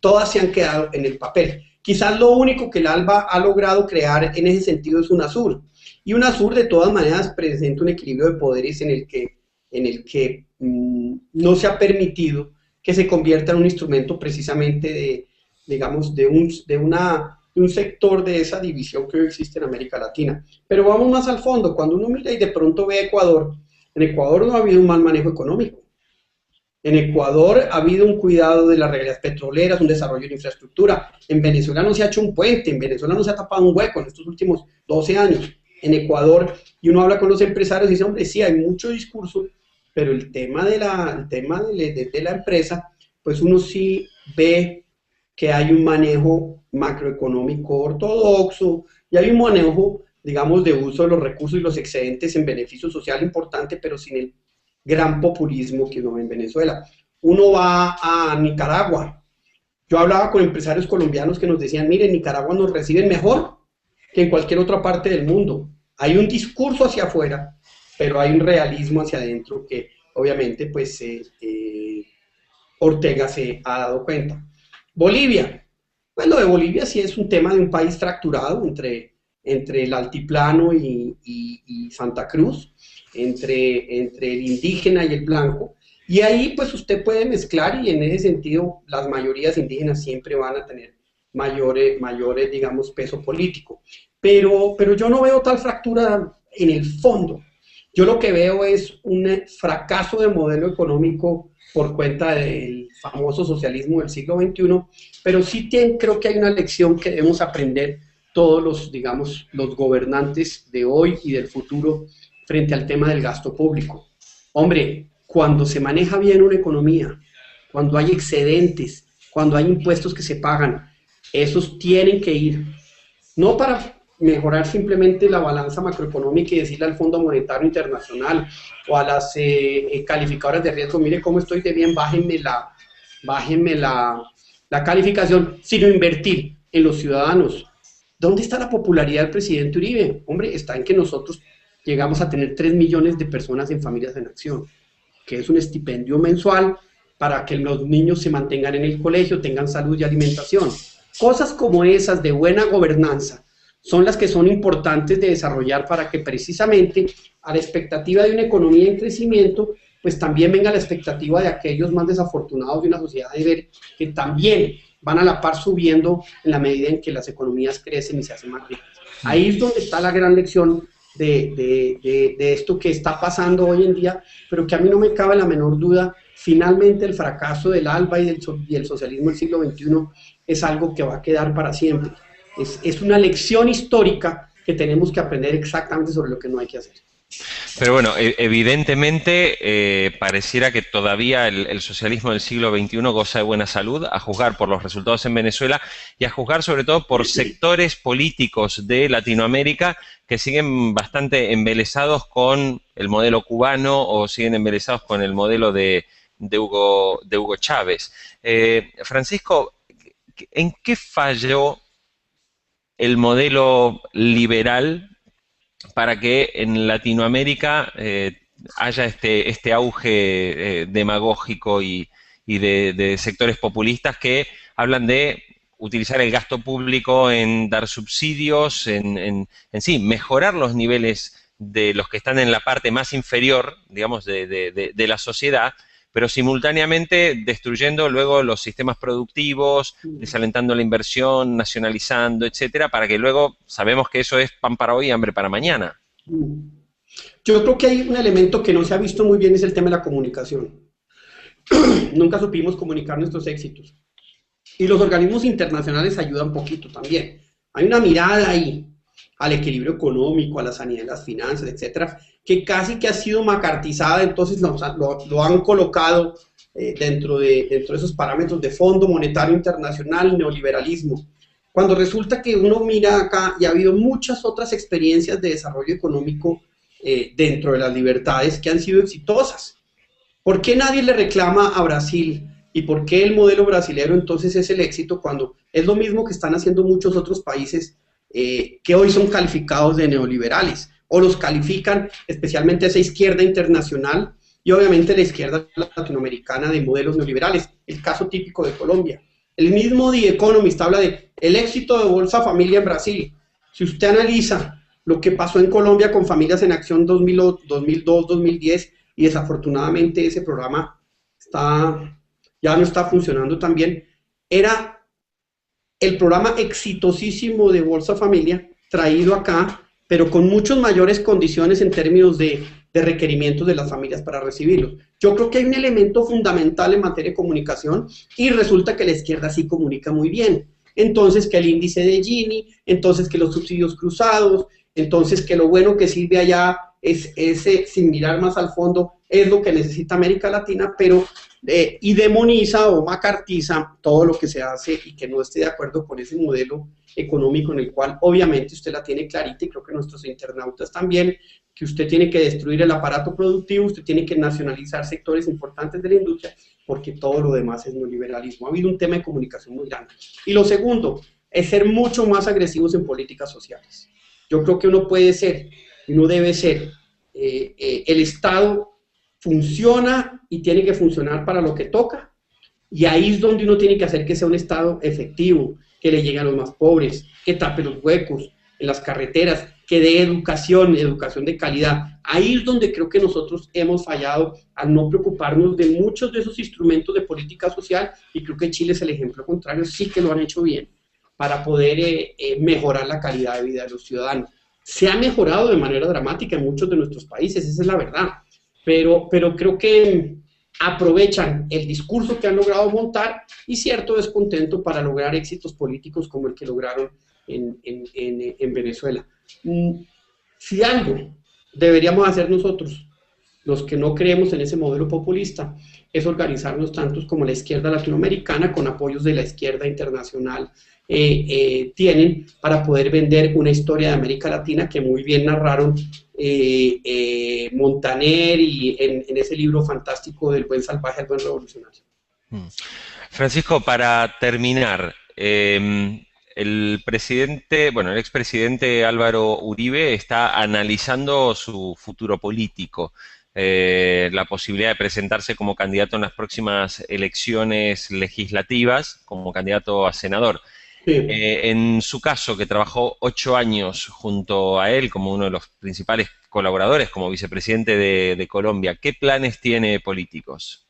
todas se han quedado en el papel. Quizás lo único que el ALBA ha logrado crear en ese sentido es UNASUR. Y UNASUR de todas maneras presenta un equilibrio de poderes en el que no se ha permitido que se convierta en un instrumento precisamente de un sector de esa división que hoy existe en América Latina. Pero vamos más al fondo, cuando uno mira y de pronto ve a Ecuador, en Ecuador no ha habido un mal manejo económico. En Ecuador ha habido un cuidado de las regalías petroleras, un desarrollo de infraestructura. En Venezuela no se ha hecho un puente, en Venezuela no se ha tapado un hueco en estos últimos 12 años. En Ecuador, y uno habla con los empresarios y dice, hombre, sí, hay mucho discurso, pero el tema de la empresa, pues uno sí ve que hay un manejo macroeconómico ortodoxo y hay un manejo, digamos, de uso de los recursos y los excedentes en beneficio social importante, pero sin el gran populismo que uno ve en Venezuela. Uno va a Nicaragua. Yo hablaba con empresarios colombianos que nos decían, miren, en Nicaragua nos reciben mejor que en cualquier otra parte del mundo. Hay un discurso hacia afuera, pero hay un realismo hacia adentro que obviamente pues Ortega se ha dado cuenta. Bolivia. Pues lo de Bolivia sí es un tema de un país fracturado entre el altiplano y Santa Cruz, entre el indígena y el blanco. Y ahí pues usted puede mezclar y en ese sentido las mayorías indígenas siempre van a tener mayores digamos, peso político. Pero yo no veo tal fractura en el fondo. Yo lo que veo es un fracaso de modelo económico por cuenta del famoso socialismo del siglo XXI, pero sí creo que hay una lección que debemos aprender todos los, digamos, los gobernantes de hoy y del futuro frente al tema del gasto público. Hombre, cuando se maneja bien una economía, cuando hay excedentes, cuando hay impuestos que se pagan, esos tienen que ir, no para mejorar simplemente la balanza macroeconómica y decirle al Fondo Monetario Internacional o a las calificadoras de riesgo, mire cómo estoy de bien, bájenme la calificación, sino invertir en los ciudadanos. ¿Dónde está la popularidad del presidente Uribe? Hombre, está en que nosotros llegamos a tener 3 millones de personas en Familias en Acción, que es un estipendio mensual para que los niños se mantengan en el colegio, tengan salud y alimentación. Cosas como esas de buena gobernanza son las que son importantes de desarrollar para que precisamente a la expectativa de una economía en crecimiento, pues también venga la expectativa de aquellos más desafortunados de una sociedad de ver que también van a la par subiendo en la medida en que las economías crecen y se hacen más ricas. Ahí es donde está la gran lección de esto que está pasando hoy en día, pero que a mí no me cabe la menor duda, finalmente el fracaso del ALBA y el socialismo del siglo XXI es algo que va a quedar para siempre. Es una lección histórica que tenemos que aprender exactamente sobre lo que no hay que hacer. Pero bueno, evidentemente pareciera que todavía el socialismo del siglo XXI goza de buena salud, a juzgar por los resultados en Venezuela y a juzgar sobre todo por sectores políticos de Latinoamérica que siguen bastante embelesados con el modelo cubano o siguen embelesados con el modelo de Hugo Chávez. Francisco, ¿en qué falló el modelo liberal para que en Latinoamérica haya este auge demagógico y de sectores populistas que hablan de utilizar el gasto público en dar subsidios, en sí, mejorar los niveles de los que están en la parte más inferior, digamos, de la sociedad, pero simultáneamente destruyendo luego los sistemas productivos, desalentando la inversión, nacionalizando, etcétera, para que luego sabemos que eso es pan para hoy y hambre para mañana. Yo creo que hay un elemento que no se ha visto muy bien, es el tema de la comunicación. Nunca supimos comunicar nuestros éxitos. Y los organismos internacionales ayudan un poquito también. Hay una mirada ahí al equilibrio económico, a la sanidad de las finanzas, etcétera, que casi que ha sido macartizada, entonces lo han colocado dentro de esos parámetros de Fondo Monetario Internacional, neoliberalismo. Cuando resulta que uno mira acá y ha habido muchas otras experiencias de desarrollo económico dentro de las libertades que han sido exitosas. ¿Por qué nadie le reclama a Brasil? ¿Y por qué el modelo brasilero entonces es el éxito cuando es lo mismo que están haciendo muchos otros países que hoy son calificados de neoliberales, o los califican especialmente esa izquierda internacional y obviamente la izquierda latinoamericana de modelos neoliberales? El caso típico de Colombia. El mismo The Economist habla de el éxito de Bolsa Familia en Brasil. Si usted analiza lo que pasó en Colombia con Familias en Acción 2002-2010, y desafortunadamente ese programa ya no está funcionando tan bien, era el programa exitosísimo de Bolsa Familia, traído acá, pero con muchas mayores condiciones en términos de requerimientos de las familias para recibirlos. Yo creo que hay un elemento fundamental en materia de comunicación y resulta que la izquierda sí comunica muy bien. Entonces que el índice de Gini, entonces que los subsidios cruzados, entonces que lo bueno que sirve allá es ese, sin mirar más al fondo, es lo que necesita América Latina, pero y demoniza o macartiza todo lo que se hace y que no esté de acuerdo con ese modelo económico en el cual obviamente usted la tiene clarita, y creo que nuestros internautas también, que usted tiene que destruir el aparato productivo, usted tiene que nacionalizar sectores importantes de la industria, porque todo lo demás es neoliberalismo. Ha habido un tema de comunicación muy grande. Y lo segundo es ser mucho más agresivos en políticas sociales. Yo creo que uno puede ser, y uno debe ser, el Estado funciona y tiene que funcionar para lo que toca, y ahí es donde uno tiene que hacer que sea un Estado efectivo, que le llegue a los más pobres, que tape los huecos en las carreteras, que dé educación, educación de calidad. Ahí es donde creo que nosotros hemos fallado al no preocuparnos de muchos de esos instrumentos de política social, y creo que Chile es el ejemplo contrario, sí que lo han hecho bien para poder mejorar la calidad de vida de los ciudadanos. Se ha mejorado de manera dramática en muchos de nuestros países, esa es la verdad, pero creo que aprovechan el discurso que han logrado montar y cierto descontento para lograr éxitos políticos como el que lograron en Venezuela. Si algo deberíamos hacer nosotros, los que no creemos en ese modelo populista, es organizarnos tantos como la izquierda latinoamericana, con apoyos de la izquierda internacional, tienen para poder vender una historia de América Latina que muy bien narraron Montaner y en ese libro fantástico del buen salvaje al buen revolucionario. Francisco, para terminar, el presidente, bueno, el expresidente Álvaro Uribe está analizando su futuro político, la posibilidad de presentarse como candidato en las próximas elecciones legislativas, como candidato a senador. Sí. En su caso, que trabajó 8 años junto a él como uno de los principales colaboradores, como vicepresidente de Colombia, ¿qué planes tiene políticos?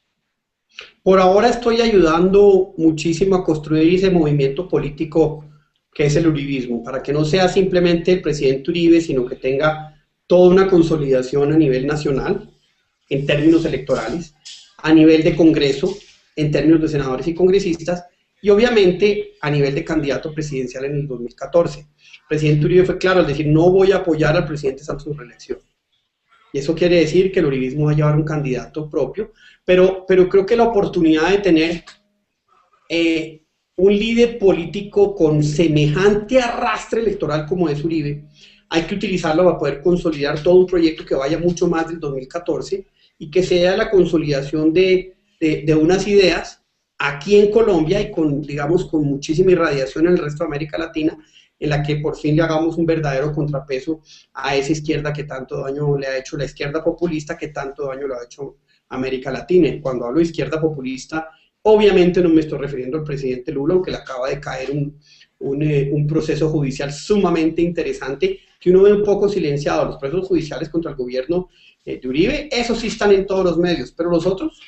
Por ahora estoy ayudando muchísimo a construir ese movimiento político que es el uribismo, para que no sea simplemente el presidente Uribe, sino que tenga toda una consolidación a nivel nacional, en términos electorales, a nivel de Congreso, en términos de senadores y congresistas, y obviamente a nivel de candidato presidencial en el 2014. El presidente Uribe fue claro al decir: no voy a apoyar al presidente Santos en su reelección. Y eso quiere decir que el uribismo va a llevar un candidato propio, pero creo que la oportunidad de tener un líder político con semejante arrastre electoral como es Uribe, hay que utilizarlo para poder consolidar todo un proyecto que vaya mucho más del 2014 y que sea la consolidación de unas ideas aquí en Colombia y con, digamos, con muchísima irradiación en el resto de América Latina, en la que por fin le hagamos un verdadero contrapeso a esa izquierda que tanto daño le ha hecho, la izquierda populista que tanto daño le ha hecho a América Latina. Y cuando hablo de izquierda populista, obviamente no me estoy refiriendo al presidente Lula, aunque le acaba de caer un proceso judicial sumamente interesante, que uno ve un poco silenciado. Los procesos judiciales contra el gobierno de Uribe, esos sí están en todos los medios, pero los otros,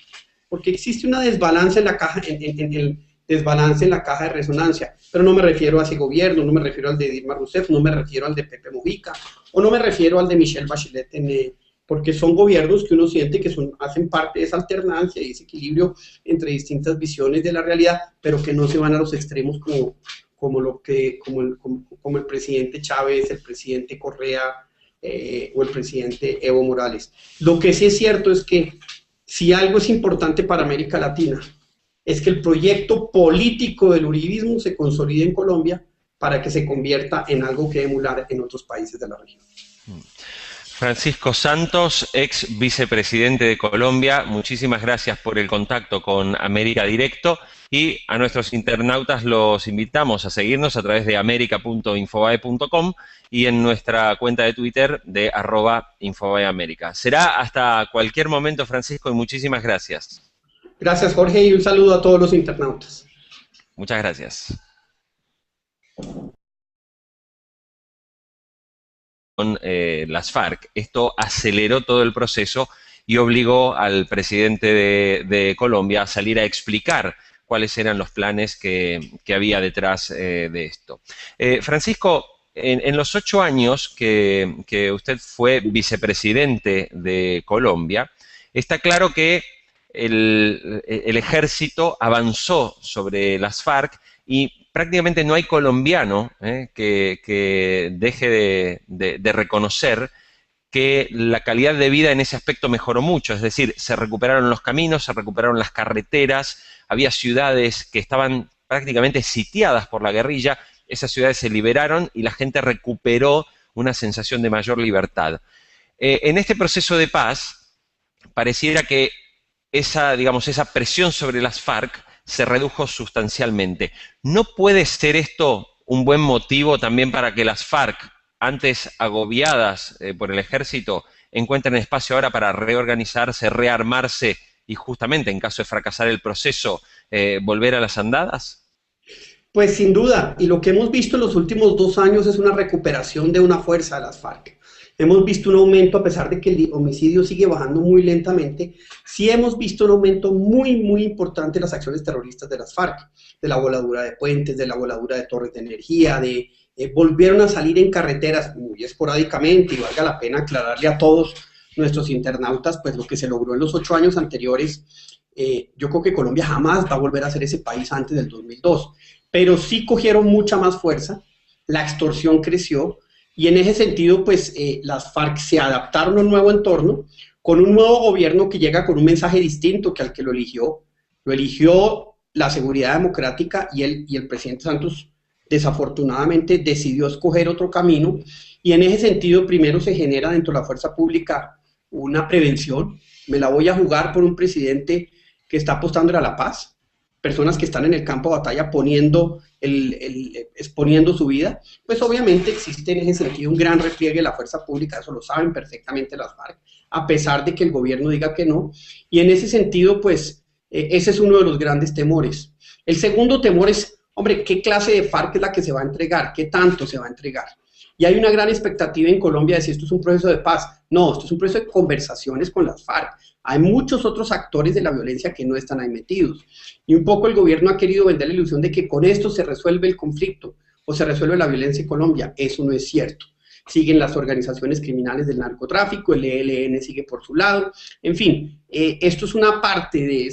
porque existe una desbalance en la caja, el desbalance en la caja de resonancia, pero no me refiero a ese gobierno, no me refiero al de Dilma Rousseff, no me refiero al de Pepe Mujica, o no me refiero al de Michelle Bachelet, porque son gobiernos que uno siente que hacen parte de esa alternancia y ese equilibrio entre distintas visiones de la realidad, pero que no se van a los extremos como el presidente Chávez, el presidente Correa o el presidente Evo Morales. Lo que sí es cierto es que si algo es importante para América Latina, es que el proyecto político del uribismo se consolide en Colombia para que se convierta en algo que emular en otros países de la región. Francisco Santos, ex vicepresidente de Colombia, muchísimas gracias por el contacto con América Directo, y a nuestros internautas los invitamos a seguirnos a través de america.infobae.com y en nuestra cuenta de Twitter de @infobaeamerica. Será hasta cualquier momento, Francisco, y muchísimas gracias. Gracias, Jorge, y un saludo a todos los internautas. Muchas gracias. Con las FARC. Esto aceleró todo el proceso y obligó al presidente de Colombia a salir a explicar cuáles eran los planes que había detrás de esto. Francisco, en los 8 años que usted fue vicepresidente de Colombia, está claro que el ejército avanzó sobre las FARC y prácticamente no hay colombiano que deje de reconocer que la calidad de vida en ese aspecto mejoró mucho. Es decir, se recuperaron los caminos, se recuperaron las carreteras, había ciudades que estaban prácticamente sitiadas por la guerrilla, esas ciudades se liberaron y la gente recuperó una sensación de mayor libertad. En este proceso de paz, pareciera que esa presión sobre las FARC se redujo sustancialmente. ¿No puede ser esto un buen motivo también para que las FARC, antes agobiadas por el ejército, encuentren espacio ahora para reorganizarse, rearmarse y justamente, en caso de fracasar el proceso, volver a las andadas? Pues sin duda, y lo que hemos visto en los últimos 2 años es una recuperación de una fuerza de las FARC. Hemos visto un aumento, a pesar de que el homicidio sigue bajando muy lentamente, sí hemos visto un aumento muy importante en las acciones terroristas de las FARC, de la voladura de puentes, de la voladura de torres de energía, volvieron a salir en carreteras muy esporádicamente, y valga la pena aclararle a todos nuestros internautas, pues lo que se logró en los 8 años anteriores. Yo creo que Colombia jamás va a volver a ser ese país antes del 2002, pero sí cogieron mucha más fuerza, la extorsión creció, y en ese sentido, pues las FARC se adaptaron a un nuevo entorno, con un nuevo gobierno que llega con un mensaje distinto que al que lo eligió. Lo eligió la seguridad democrática, y el presidente Santos desafortunadamente decidió escoger otro camino, y en ese sentido primero se genera dentro de la fuerza pública una prevención. Me la voy a jugar por un presidente que está apostando a la paz, personas que están en el campo de batalla exponiendo su vida. Pues obviamente existe en ese sentido un gran repliegue de la fuerza pública, eso lo saben perfectamente las FARC, a pesar de que el gobierno diga que no, y en ese sentido, pues ese es uno de los grandes temores. El segundo temor es, hombre, ¿qué clase de FARC es la que se va a entregar? ¿Qué tanto se va a entregar? Y hay una gran expectativa en Colombia de si esto es un proceso de paz. No, esto es un proceso de conversaciones con las FARC. Hay muchos otros actores de la violencia que no están ahí metidos. Y un poco el gobierno ha querido vender la ilusión de que con esto se resuelve el conflicto o se resuelve la violencia en Colombia. Eso no es cierto. Siguen las organizaciones criminales del narcotráfico, el ELN sigue por su lado. En fin, esto es una parte de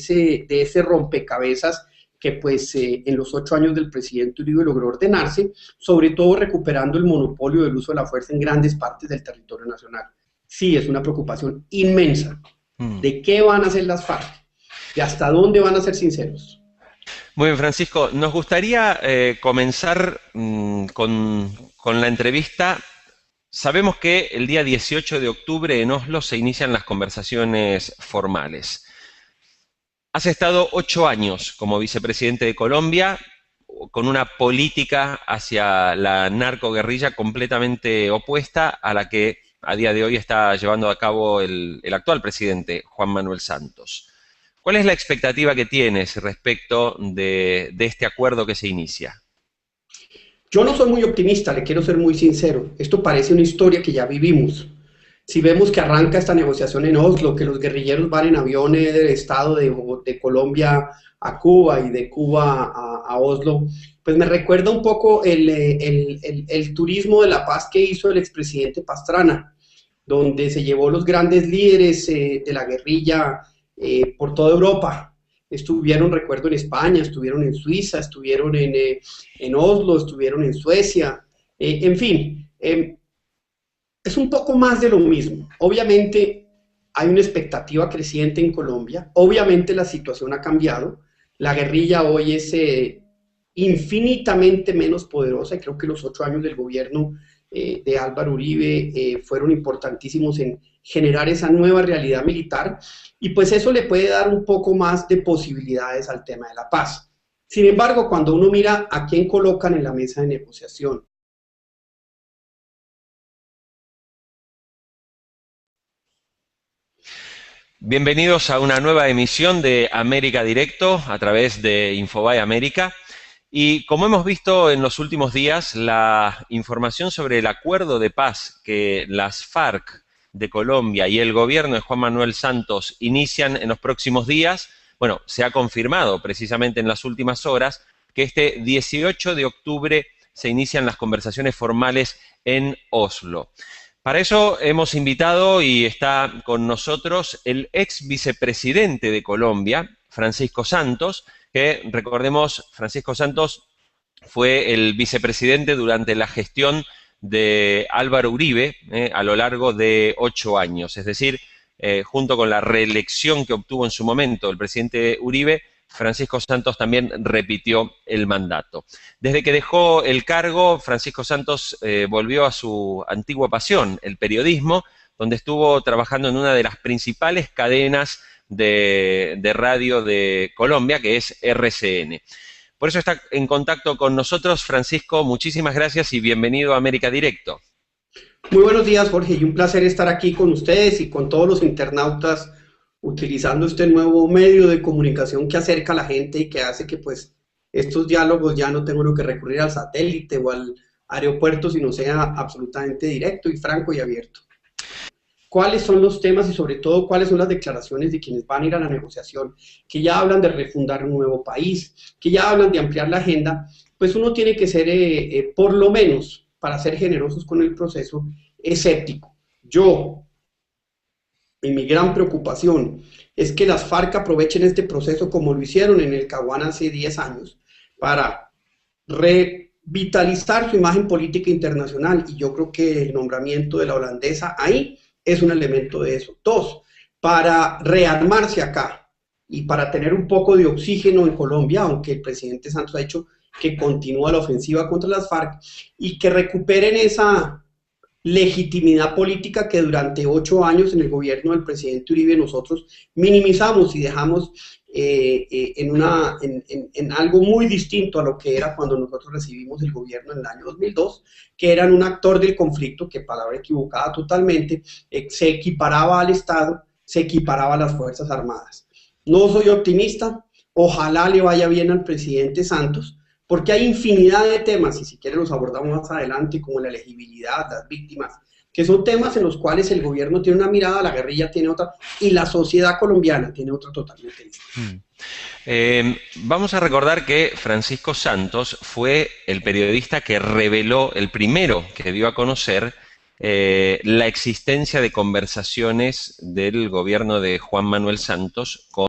ese rompecabezas que pues en los 8 años del presidente Uribe logró ordenarse, sobre todo recuperando el monopolio del uso de la fuerza en grandes partes del territorio nacional. Sí, es una preocupación inmensa. ¿De qué van a hacer las FARC? ¿De hasta dónde van a ser sinceros? Muy bien, Francisco. Nos gustaría comenzar con la entrevista. Sabemos que el día 18 de octubre en Oslo se inician las conversaciones formales. Has estado 8 años como vicepresidente de Colombia, con una política hacia la narcoguerrilla completamente opuesta a la que a día de hoy está llevando a cabo el actual presidente, Juan Manuel Santos. ¿Cuál es la expectativa que tienes respecto de este acuerdo que se inicia? Yo no soy muy optimista, le quiero ser muy sincero. Esto parece una historia que ya vivimos. Si vemos que arranca esta negociación en Oslo, que los guerrilleros van en aviones del estado de Colombia a Cuba y de Cuba a Oslo, pues me recuerda un poco el turismo de la paz que hizo el expresidente Pastrana, donde se llevó los grandes líderes de la guerrilla por toda Europa. Estuvieron, recuerdo, en España, estuvieron en Suiza, estuvieron en Oslo, estuvieron en Suecia, en fin. Es un poco más de lo mismo. Obviamente hay una expectativa creciente en Colombia, obviamente la situación ha cambiado, la guerrilla hoy es infinitamente menos poderosa, y creo que los 8 años del gobierno de Álvaro Uribe fueron importantísimos en generar esa nueva realidad militar, y pues eso le puede dar un poco más de posibilidades al tema de la paz. Sin embargo, cuando uno mira a quién colocan en la mesa de negociación, Bienvenidos a una nueva emisión de América Directo a través de Infobae América. Y como hemos visto en los últimos días, la información sobre el acuerdo de paz que las FARC de Colombia y el gobierno de Juan Manuel Santos inician en los próximos días, bueno, se ha confirmado precisamente en las últimas horas que este 18 de octubre se inician las conversaciones formales en Oslo. Para eso hemos invitado y está con nosotros el ex vicepresidente de Colombia, Francisco Santos, que recordemos, Francisco Santos fue el vicepresidente durante la gestión de Álvaro Uribe a lo largo de 8 años, es decir, junto con la reelección que obtuvo en su momento el presidente Uribe, Francisco Santos también repitió el mandato. Desde que dejó el cargo, Francisco Santos volvió a su antigua pasión, el periodismo, donde estuvo trabajando en una de las principales cadenas de radio de Colombia, que es RCN. Por eso está en contacto con nosotros. Francisco, muchísimas gracias y bienvenido a América Directo. Muy buenos días, Jorge, y un placer estar aquí con ustedes y con todos los internautas utilizando este nuevo medio de comunicación que acerca a la gente y que hace que pues estos diálogos ya no tengo uno que recurrir al satélite o al aeropuerto, sino sea absolutamente directo y franco y abierto. ¿Cuáles son los temas y sobre todo cuáles son las declaraciones de quienes van a ir a la negociación, que ya hablan de refundar un nuevo país, que ya hablan de ampliar la agenda? Pues uno tiene que ser, por lo menos, para ser generosos con el proceso, escéptico. Yo, y mi gran preocupación es que las FARC aprovechen este proceso como lo hicieron en el Caguán hace 10 años para revitalizar su imagen política internacional, y yo creo que el nombramiento de la holandesa ahí es un elemento de eso. Dos, para rearmarse acá y para tener un poco de oxígeno en Colombia, aunque el presidente Santos ha dicho que continúa la ofensiva contra las FARC, y que recuperen esa legitimidad política que durante 8 años en el gobierno del presidente Uribe nosotros minimizamos y dejamos en algo muy distinto a lo que era cuando nosotros recibimos el gobierno en el año 2002, que eran un actor del conflicto, que palabra equivocada totalmente, se equiparaba al Estado, se equiparaba a las Fuerzas Armadas. No soy optimista, ojalá le vaya bien al presidente Santos, porque hay infinidad de temas, y si quieren los abordamos más adelante, como la elegibilidad, las víctimas, que son temas en los cuales el gobierno tiene una mirada, la guerrilla tiene otra, y la sociedad colombiana tiene otra totalmente distinta. Vamos a recordar que Francisco Santos fue el periodista que reveló, el primero que dio a conocer la existencia de conversaciones del gobierno de Juan Manuel Santos con